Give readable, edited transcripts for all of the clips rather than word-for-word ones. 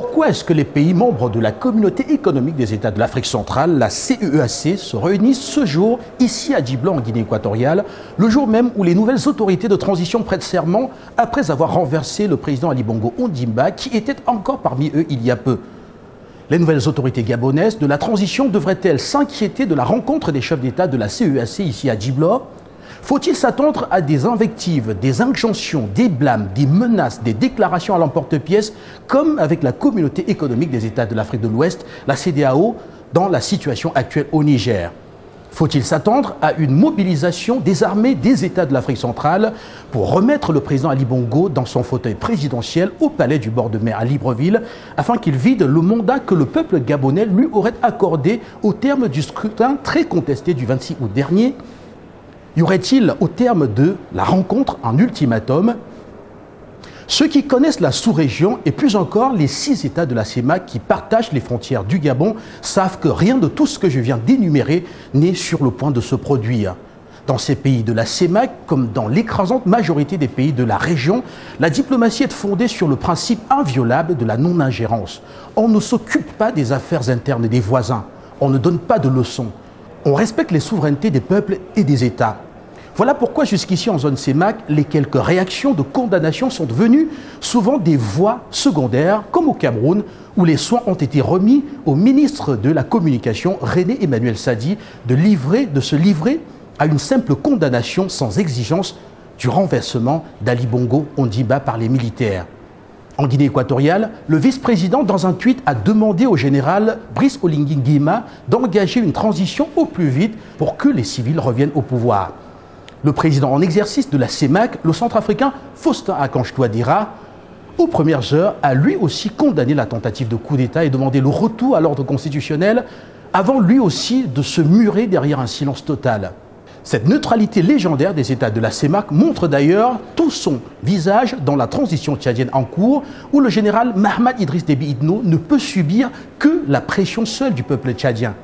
Pourquoi est-ce que les pays membres de la Communauté économique des États de l'Afrique centrale, la CEEAC, se réunissent ce jour ici à Djibla en Guinée équatoriale, le jour même où les nouvelles autorités de transition prêtent serment après avoir renversé le président Ali Bongo Ondimba qui était encore parmi eux il y a peu? Les nouvelles autorités gabonaises de la transition devraient-elles s'inquiéter de la rencontre des chefs d'État de la CEEAC ici à Djibla? Faut-il s'attendre à des invectives, des injonctions, des blâmes, des menaces, des déclarations à l'emporte-pièce, comme avec la Communauté économique des États de l'Afrique de l'Ouest, la CEDEAO, dans la situation actuelle au Niger? Faut-il s'attendre à une mobilisation des armées des États de l'Afrique centrale pour remettre le président Ali Bongo dans son fauteuil présidentiel au palais du bord de mer à Libreville, afin qu'il vide le mandat que le peuple gabonais lui aurait accordé au terme du scrutin très contesté du 26 août dernier? Y aurait-il, au terme de la rencontre, un ultimatum? Ceux qui connaissent la sous-région et plus encore les 6 États de la CEMAC qui partagent les frontières du Gabon savent que rien de tout ce que je viens d'énumérer n'est sur le point de se produire. Dans ces pays de la CEMAC, comme dans l'écrasante majorité des pays de la région, la diplomatie est fondée sur le principe inviolable de la non-ingérence. On ne s'occupe pas des affaires internes des voisins, on ne donne pas de leçons, on respecte les souverainetés des peuples et des États. Voilà pourquoi jusqu'ici en zone CEMAC, les quelques réactions de condamnation sont devenues souvent des voix secondaires, comme au Cameroun, où les soins ont été remis au ministre de la Communication, René Emmanuel Sadi, de se livrer à une simple condamnation sans exigence du renversement d'Ali Bongo Ondimba par les militaires. En Guinée équatoriale, le vice-président, dans un tweet, a demandé au général Brice Oligui Nguema d'engager une transition au plus vite pour que les civils reviennent au pouvoir. Le président en exercice de la CEMAC, le centrafricain Faustin Archange Touadéra, aux premières heures, a lui aussi condamné la tentative de coup d'État et demandé le retour à l'ordre constitutionnel, avant lui aussi de se murer derrière un silence total. Cette neutralité légendaire des États de la CEMAC montre d'ailleurs tout son visage dans la transition tchadienne en cours, où le général Mahamat Idriss Déby Itno ne peut subir que la pression seule du peuple tchadien.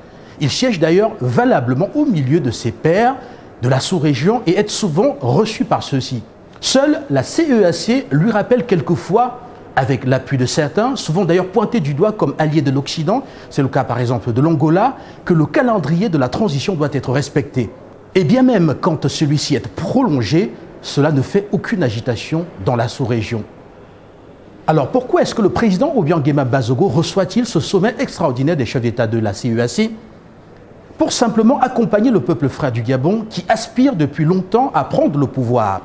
Il siège d'ailleurs valablement au milieu de ses pairs de la sous-région et est souvent reçu par ceux-ci. Seule la CEEAC lui rappelle quelquefois, avec l'appui de certains, souvent d'ailleurs pointés du doigt comme alliés de l'Occident, c'est le cas par exemple de l'Angola, que le calendrier de la transition doit être respecté. Et bien même quand celui-ci est prolongé, cela ne fait aucune agitation dans la sous-région. Alors pourquoi est-ce que le président Obiang Nguema Bazogo reçoit-il ce sommet extraordinaire des chefs d'État de la CEEAC? Pour simplement accompagner le peuple frère du Gabon qui aspire depuis longtemps à prendre le pouvoir.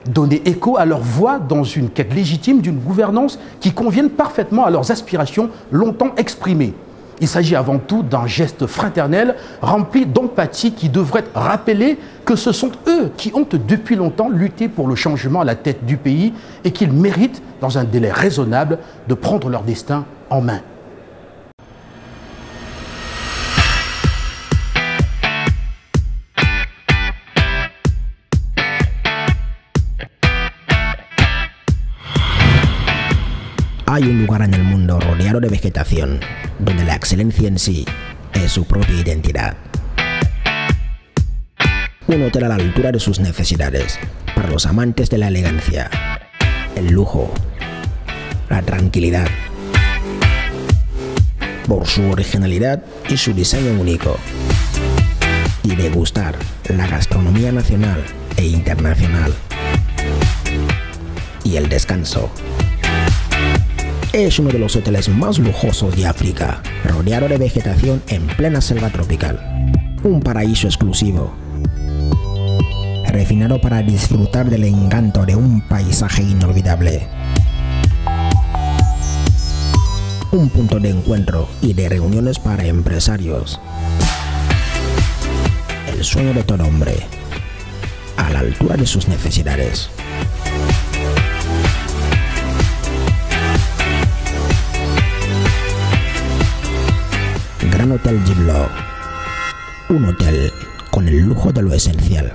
Donner écho à leur voix dans une quête légitime d'une gouvernance qui convienne parfaitement à leurs aspirations longtemps exprimées. Il s'agit avant tout d'un geste fraternel rempli d'empathie qui devrait rappeler que ce sont eux qui ont depuis longtemps lutté pour le changement à la tête du pays et qu'ils méritent, dans un délai raisonnable, de prendre leur destin en main. Hay un lugar en el mundo rodeado de vegetación, donde la excelencia en sí es su propia identidad. Un hotel a la altura de sus necesidades, para los amantes de la elegancia, el lujo, la tranquilidad, por su originalidad y su diseño único, y degustar la gastronomía nacional e internacional, y el descanso. Es uno de los hoteles más lujosos de África, rodeado de vegetación en plena selva tropical. Un paraíso exclusivo, refinado para disfrutar del encanto de un paisaje inolvidable. Un punto de encuentro y de reuniones para empresarios. El sueño de todo hombre, a la altura de sus necesidades. Gran Hotel Djibla, un hotel con el lujo de lo esencial.